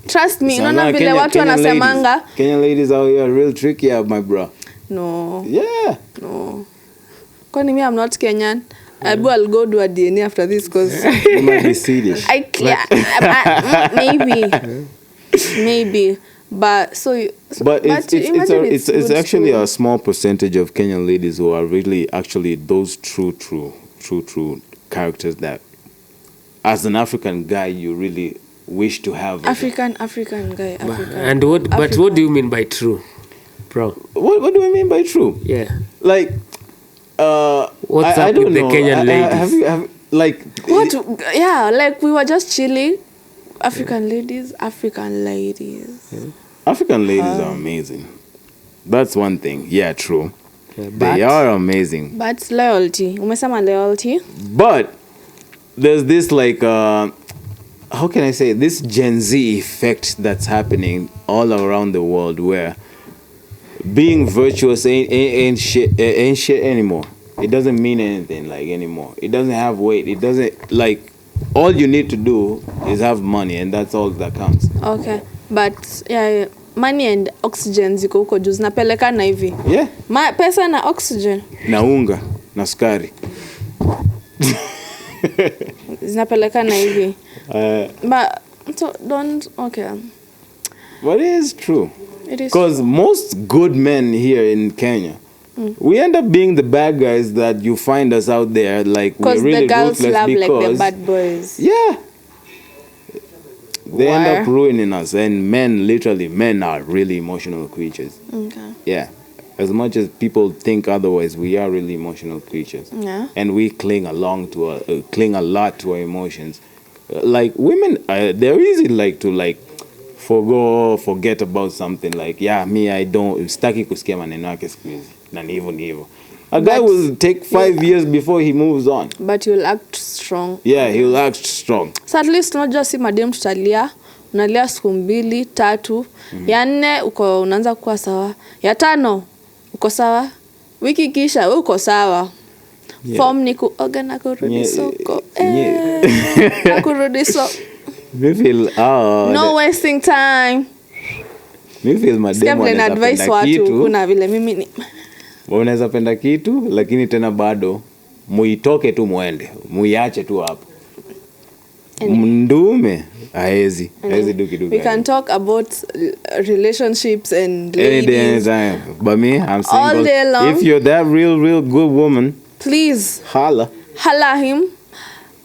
Trust me, Sana, unaona vile watu wanasemanga. Kenyan ladies out here are real tricky, my bro. No. Yeah. Kwani me, I'm not Kenyan. I'll go do a DNA after this because You might be Swedish. maybe. But so But imagine it's good actually school. a small percentage of Kenyan ladies who are really actually those true characters that, as an African guy, you really wish to have. African guy. African. And what do you mean by true, bro? What do I mean by true? Yeah. Like, What's I up don't with the know. Kenyan ladies? Have like What? Yeah, like we were just chilling. African ladies. African ladies are amazing. That's one thing. Yeah, true. They are amazing. But loyalty. Umesema loyalty. But there's this like how can I say, this Gen Z effect that's happening all around the world where being virtuous ain't shit anymore. It doesn't mean anything like anymore. It doesn't have weight. It doesn't like, all you need to do is have money and that's all that counts. Okay. But yeah, money and oxygen ziko huko juu zinapelekana hivi. Yeah. Pesa na oxygen Na unga, na sukari. zinapelekana hivi. But so don't okay. But it is true. It is Because most good men here in Kenya, we end up being the bad guys that you find us out there. Like, we're because really the girls ruthless love like the because, bad boys. yeah. They end Why? up ruining us. And men are really emotional creatures. Okay. Yeah. as much as people think otherwise, we are really emotional creatures. Yeah. And we cling a lot to our emotions. Like women, they're easy to forget about something. Like, yeah, me, I don't, staki kusikia maneno yake siku hizi. Na ni hivyo. A guy will take 5 years before he moves on. But you'll act strong. Yeah, he'll act strong. So at least unajua si madem tutalia, unalia siku 2, 3, ya 4 uko unaanza kuwa sawa. Ya 5 uko sawa. Wiki kisha uko sawa. Yeah. Form ni kuoga na kurudi soko. Na kurudi soko. Me feel no wasting time. Me feel madem wanapenda advice watu kuna vile mimi ni unaweza penda kitu lakini tena bado muitoke tu muende. Muiache tu hapo. Mndume haezi do kitu. We can talk about relationships and ladies. But me, I'm single. All day long. If you're that real good woman, please holla him.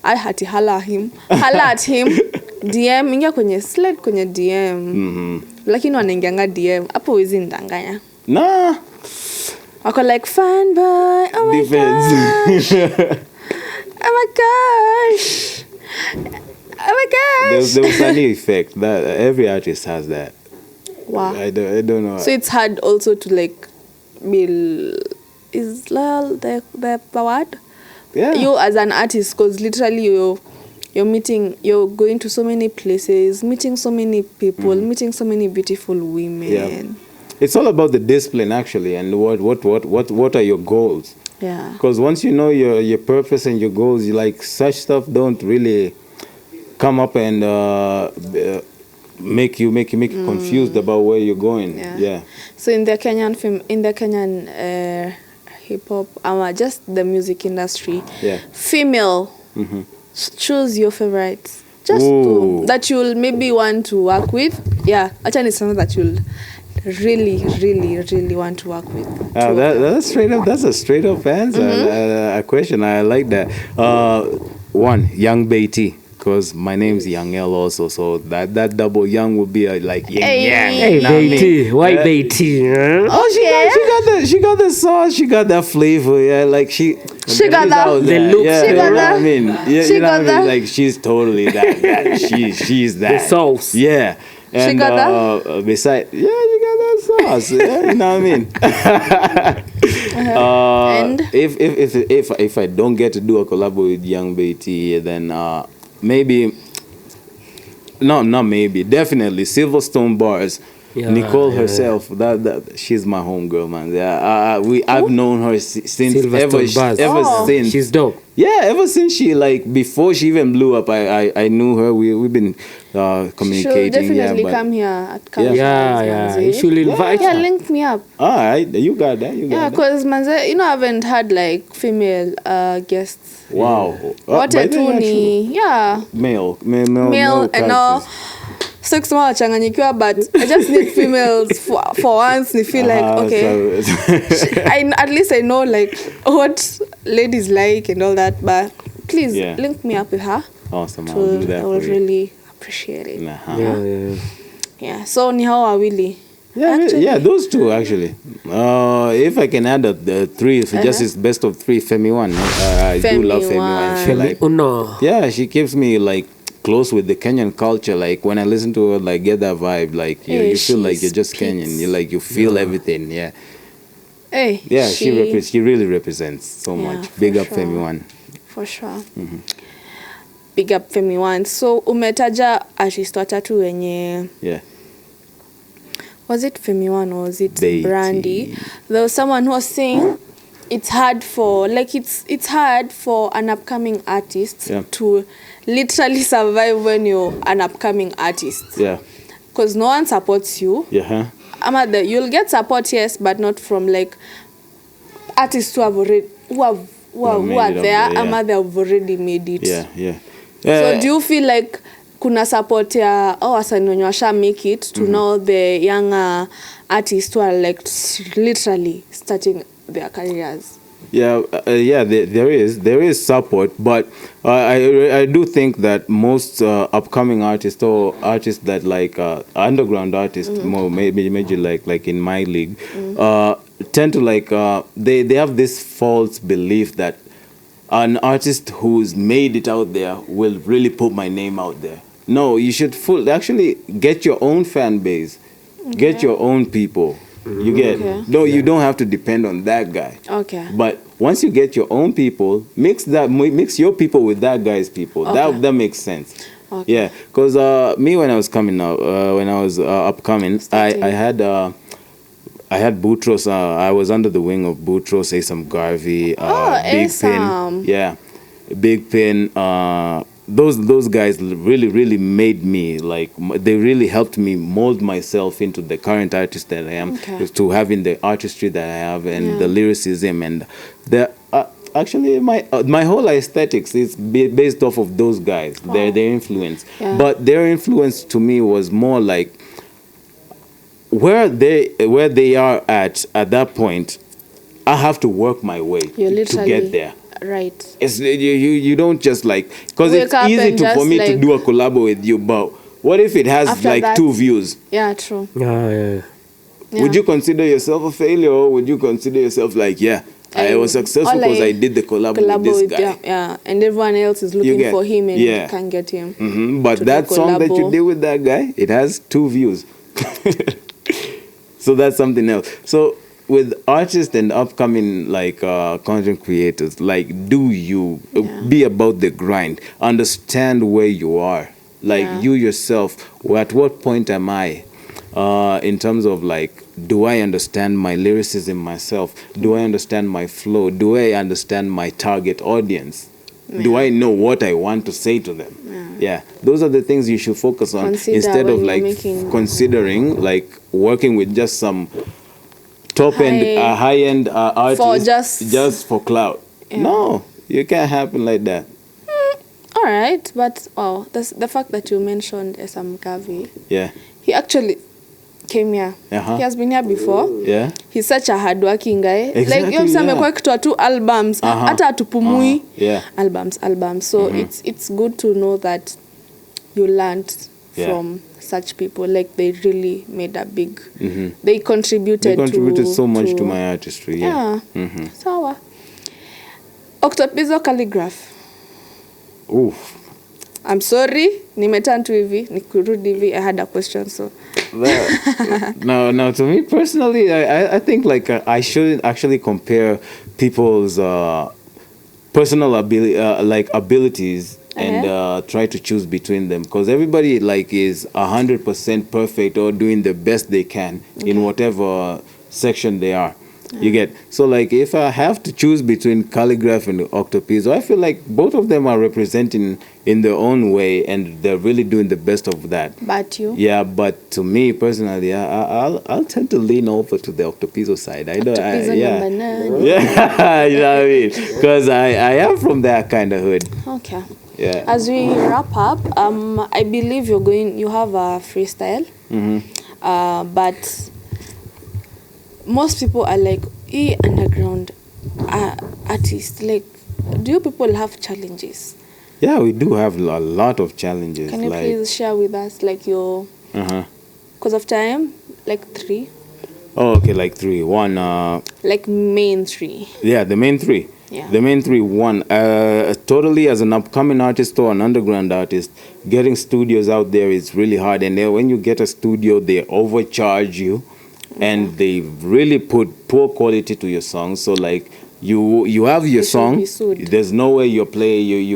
Holla at him. DM ingia kwenye slide kwenye DM. Lakini wanaingianga DM hapo wezi ndanganya. Nah. Wako like fan boy. Oh my Defense. gosh. Oh my gosh. Oh my gosh. There's a funny effect that every artist has that. Wow. I don't know. So it's hard also to like be is lol the word? Yeah. You as an artist, because literally you're going to so many places, meeting so many people, meeting so many beautiful women. Yeah. It's all about the discipline actually, and what are your goals? Yeah. Because once you know your purpose and your goals, you like such stuff don't really come up and make you confused about where you're going. Yeah. So in the Kenyan hip hop, just the music industry. Yeah. Female. Choose your favorites. Just two that you'll maybe want to work with. Yeah, actually it's something that you'll really want to work with. That's straight up. That's a straight up answer. A question. I like that. One, Young Beatty, because my name's Young L also, so that double Young would be like Yang. Hey, Beatty. Why Beatty? Oh, she got the sauce. She got that flavor. Yeah, like she got the look. Yeah, she got you know that. what I mean? Yeah, She you know got what I mean? that. Like she's totally that. She's that. The sauce. Yeah. And, She got that? Besides, yeah, you got that sauce. Yeah, you know what I mean? And if I don't get to do a collab with Young Beatty, then maybe, not maybe, definitely Silverstone Bars. Yeah, Nicole herself, that she's my homegirl, man. Yeah, I've known her since ever since. She's dope. Yeah, ever since she before she even blew up, I knew her. We've been communicating. she'll definitely but, come here at Culture. Yeah. You should invite Yeah, her. link me up. all right, you got that. You got Yeah, that. because manze, I haven't had like female guests. Wow. What by a the way, tuni. Yeah. male And all. So kusema wachanganyikiwa, but I just need females for once. They feel like okay. At least I know like what ladies like and all that. But please link me up with her. Awesome, I'll do that. I would for you. really appreciate it. Yeah. So ni hao wawili. Yeah, those two actually. If I can add the three, if just it's best of three, Femi one. I do love Femi one. She, like, no. yeah, she keeps me like close with the Kenyan culture. Like when I listen to her, like get that vibe. Like you feel like you're just Kenyan. You feel everything. Yeah. Hey. Yeah, she really represents so much. Big up Femi one. For sure. Big up Femi one. So umetaja artist watatu wenye. Yeah. Was it Femi one or was it Beatty. Brandy? There was someone who was saying it's hard for an upcoming artist to literally survive when you're an upcoming artist. Yeah. Because no one supports you. Yeah. You'll get support, yes, but not from like artists who are there. They have already made it. Yeah. So do you feel like kuna support ya wasanii wenye washa make it to know the younger artists who are like literally starting their careers? There is support, but I do think that most upcoming artists or artists that like underground artists, more maybe like in my league, tend to like they have this false belief that an artist who's made it out there will really put my name out there. No, you should actually get your own fan base, get your own people. You get no, you don't have to depend on that guy. Okay. But once you get your own people, mix your people with that guy's people. Okay. That makes sense. Okay. Yeah, because me when I was coming out, when I was upcoming, I had Boutros. I was under the wing of Boutros, Asam Garvey, Big Asam. Pin. Yeah, Big Pin. Those guys really made me like. They really helped me mold myself into the current artist that I am, to having the artistry that I have and the lyricism and the. Actually, my whole aesthetics is based off of those guys. Their influence, but their influence to me was more like where they are at that point. I have to work my way to get there. Right. It's you don't just like, because Wake it's up easy and for me to like do a collab with you, but what if it has after like that, 2 views? Yeah, true. Yeah. Would you consider yourself a failure, or would you consider yourself like, I was successful because I did the collab with this guy? Yeah, and everyone else is looking for him and you can't get him. But that song that you did with that guy, it has 2 views. So that's something else. So with artists and upcoming like content creators, like, do you be about the grind, understand where you are, like you yourself, at what point am I in terms of like, do I understand my lyricism myself? Do I understand my flow? Do I understand my target audience? Do I know what I want to say to them? Those are the things you should focus on. Instead of like considering like working with just some high-end artists just for clout. No, it can't happen like that. All right, but the fact that you mentioned Esam Gavi, he actually came here. He has been here before. He's such a hardworking guy. Exactly, like you amekuwa akitoa 2 albums, hata atupumui. Albums. So it's good to know that you learned from such people. Like they really made a big. They contributed so much to my artistry. Sawa. Octopizzo Khaligraph. Oof. I'm sorry, nimeturn tu hivi, nikurudi hivi. I had a question, so. Now, to me personally, I think like I shouldn't actually compare people's personal abilities and try to choose between them, because everybody like is 100% perfect or doing the best they can in whatever section they are. You get, so like if I have to choose between Khaligraph and Octopizzo, I feel like both of them are representing in their own way and they're really doing the best of that. But you? Yeah, but to me personally, I'll tend to lean over to the Octopizzo side. Number 9. Yeah, you know what I mean? Because I am from that kind of hood. Okay. Yeah. As we wrap up, I believe you have a freestyle. But most people are like, underground artists. Like, do you people have challenges? Yeah, we do have a lot of challenges. Can you please share with us, like, your... Because of time, like 3. Oh, okay, like 3. 1... like main 3. Yeah, the main 3. Yeah. The main 3. 1, totally as an upcoming artist or an underground artist, getting studios out there is really hard. And then when you get a studio, they overcharge you. And they really put poor quality to your song. So like you have your song, there's no way you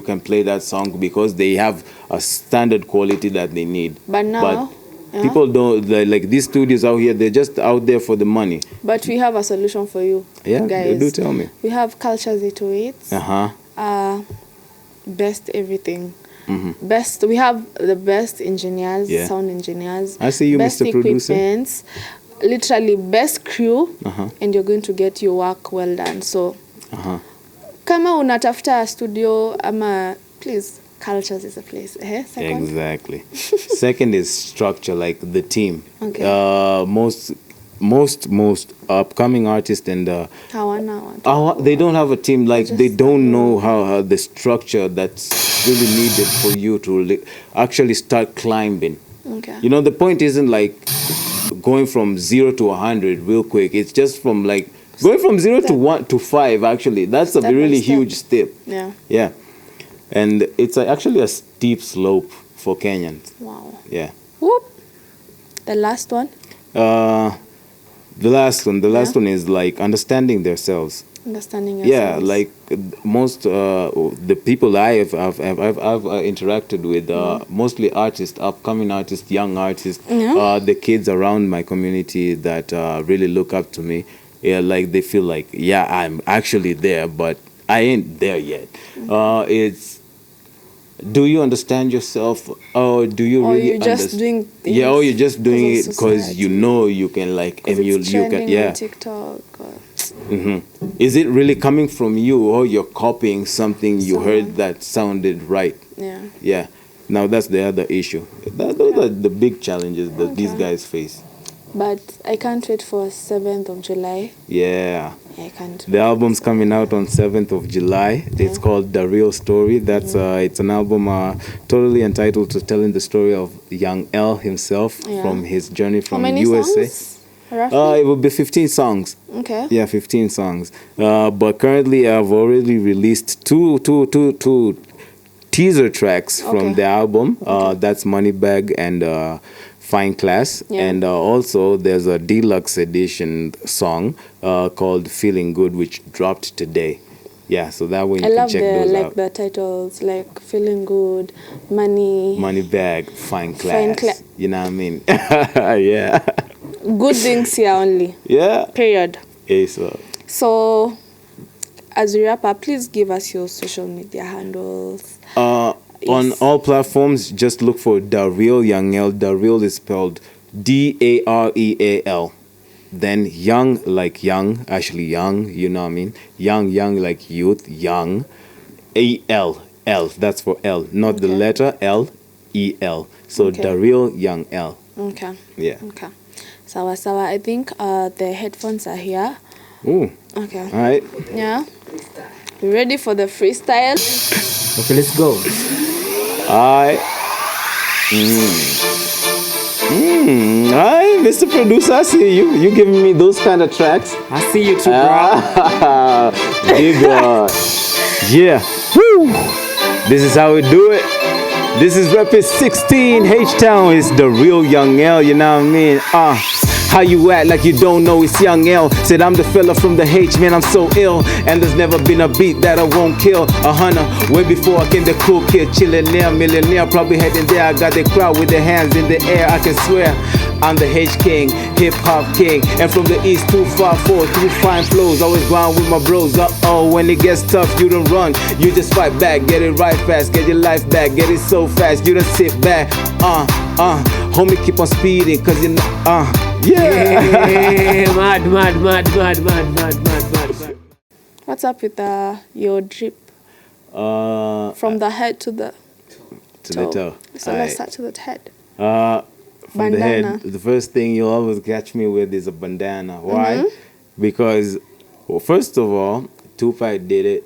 can play that song because they have a standard quality that they need. But now people don't like these studios out here, they're just out there for the money. But we have a solution for you. Yeah, guys. do tell me. We have Cultures 808. Best everything. Best, we have the best engineers, sound engineers. I see you, best Mr. Producer. Equipments, literally best crew, and you're going to get your work well done. So kama unatafuta studio ama, please, Cultures is a place. Second? Exactly. Second is structure, like the team. Okay. Most upcoming artists and they don't have a team. Like they don't know how the structure that's really needed for you to actually start climbing. Okay. You know, the point isn't like going from 0 to 100 real quick. It's just from like going from 0 to 1 to 5. Actually, that's a really huge step. Yeah. Yeah, and it's actually a steep slope for Kenyans. Wow. Yeah. Whoop. The last one. The last one is like understanding themselves. Understanding yourself. Yeah, like most the people I've interacted with, mostly artists, upcoming artists, young artists, the kids around my community that really look up to me. Yeah, like they feel like, yeah, I'm actually there, but I ain't there yet. It's, do you understand yourself, or do you or really you're just doing things or you're just doing it because society. you know you can like emulate, you can, on TikTok. Is it really coming from you, or you're copying something you heard that sounded right? Yeah. Yeah. Now that's the other issue. Those are the big challenges that these guys face. But I can't wait for 7th of July. Yeah. I can't. The album's coming out on 7th of July. It's called The Real Story. That's it's an album totally entitled to telling the story of Young L himself from his journey from How many USA. songs? Roughly? It will be 15 songs. Okay. Yeah, 15 songs. But currently I've already released two teaser tracks from the album. That's Moneybag and Fine Class. And also there's a deluxe edition song called Feeling Good, which dropped today. Yeah, so that way you can check those out. The titles, like Feeling Good, Moneybag, Fine Class. You know what I mean? Yeah. Good things here only. Yeah. Period. Yeah, so as we wrap up, please give us your social media handles. On all platforms, just look for DaReal Young L. DaReal is spelled DAREAL. Then Young like young, actually young, you know what I mean? Young like youth, young. AL, L, that's for L, not the letter L, EL. So DaReal Young L. Okay. Yeah. Okay. Sawa. I think the headphones are here. Ooh. Okay. All right. Yeah. You ready for the freestyle? Okay, let's go. Alright, Mr. Producer, I see you. You giving me those kind of tracks. I see you too, bro. Big yeah. Woo. This is how we do it. This is Rapid 16 H-Town. It's DaReal Young L, you know what I mean? How you act like you don't know it's Young L. Said I'm the fella from the H, man, I'm so ill. And there's never been a beat that I won't kill. 100, way before I came the cool kid. Chillionaire, millionaire, probably heading there. I got the crowd with their hands in the air, I can swear. I'm the H King, Hip Hop King. And from the East, 254, through fine flows. Always grind with my bros, when it gets tough, you don't run. You just fight back, get it right fast. Get your life back, get it so fast. You don't sit back, homie, keep on speeding, cause you know, yeah. Mad. What's up with your drip? From the head to the toe. So let's start to the head. From the head, the first thing you'll always catch me with is a bandana. Why? Because, well, first of all, Tupac did it.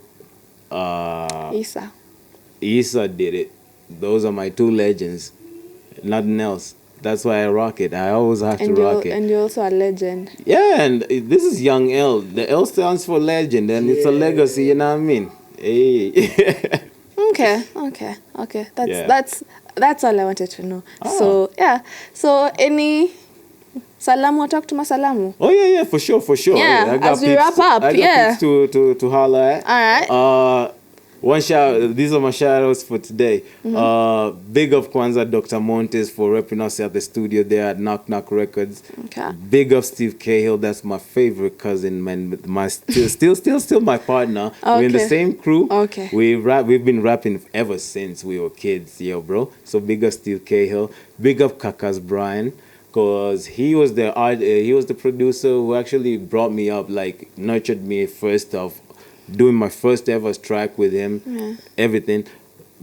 Issa did it. Those are my two legends. Nothing else. That's why I rock it. I always have to rock it. And you're also a legend. Yeah, and this is Young L. The L stands for legend, and it's a legacy, you know what I mean? Hey. Okay. That's all I wanted to know. So, yeah. So, any salamu, talk to my salamu? Oh, yeah, for sure. Yeah, I got as we wrap up, I got peeps to holler at. All right. One shout, these are my shout-outs for today. Big up Kwanzaa Dr. Montes for repping us at the studio there at Knock Knock Records. Okay. Big up Steve Cahill, that's my favorite cousin, man. My still my partner. Okay. We're in the same crew. Okay. We've been rapping ever since we were kids, bro. So big up Steve Cahill. Big up Kakas Brian, cause he was the producer who actually brought me up, like nurtured me first off. Doing my first ever track with him, everything.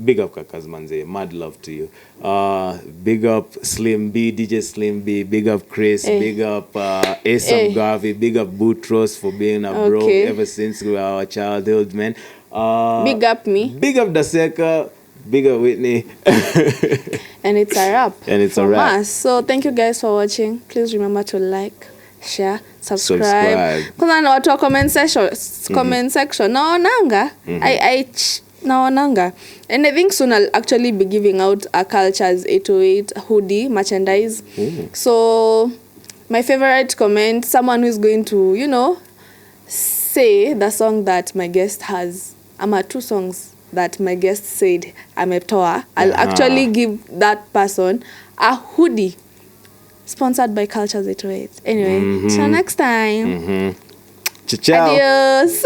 Big up Kakas Manze, mad love to you. Big up Slim B, DJ Slim B. Big up Chris. Big up Asam Garvey. Big up Boutros for being a bro ever since our childhood, man. Big up me. Big up Daseka. Big up Whitney. And it's a wrap. And it's a from wrap. us. So thank you guys for watching. Please remember to like, share, subscribe. Kuna na watu wa comment section. Naonanga. Naonanga. And I think soon I'll actually be giving out a Cultures 808 hoodie merchandise. So my favorite comment, someone who's going to, say the song that my guest has. Two songs that my guest said ametoa. I'll actually give that person a hoodie sponsored by Cultures 808. Anyway, till next time. Ciao. Adios.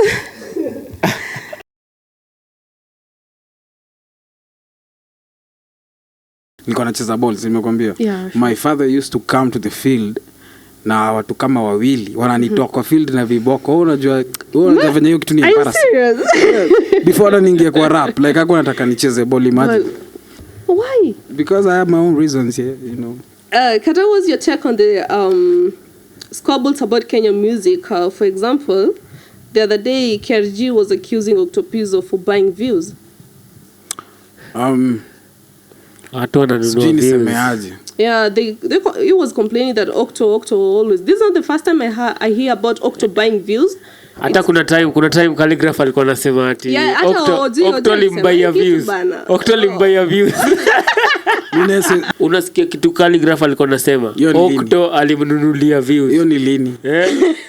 Nilikuwa nacheza balls nimekwambia. Yeah, sure. My father used to come to the field na watu kama wawili wananitoa kwa field na viboko. Unajua venye hiyo kitu ni embarrassing. Are you serious? Before ninge kwa rap like hakuwa nataka nicheze ball imagine. Why? Because I have my own reasons here, Kata, what's your take on the squabbles about Kenyan music? For example, the other day KRG was accusing Octopizzo for buying views. Watu wananunua views. Yeah, he was complaining that Octo always. This is not the first time I hear about Octo buying views. Hata kuna time Khaligraph alikuwa anasema ati Octo limbuy views. Octo limbuy views. Unasikia kitu Khaligraph alikuwa anasema Octo alimnunulia views. Hiyo ni lini?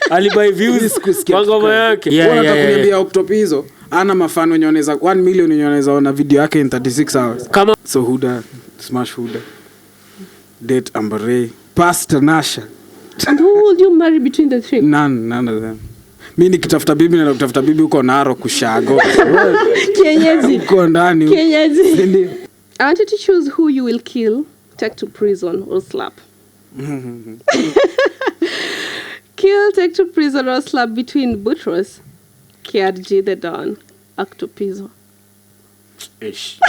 Alibuy views kwa ngoma yake. Unataka kuniambia Octopizzo ana mafano wenye wanaweza 1 million wenye wanaweza ona video yake in 36 hours. Kama So Huda, Smash Huda, Date Ambare, Pastor Nasha. And who would you marry between the three? None of them. Mimi nikitafuta bibi na kutafuta bibi huko Naro kushago. Kenyezi. Huko ndani. Kenyezi. I wanted to choose who you will kill, take to prison or slap. Kill, take to prison or slap between Butros, KRG the Don, Octopizzo. Ish.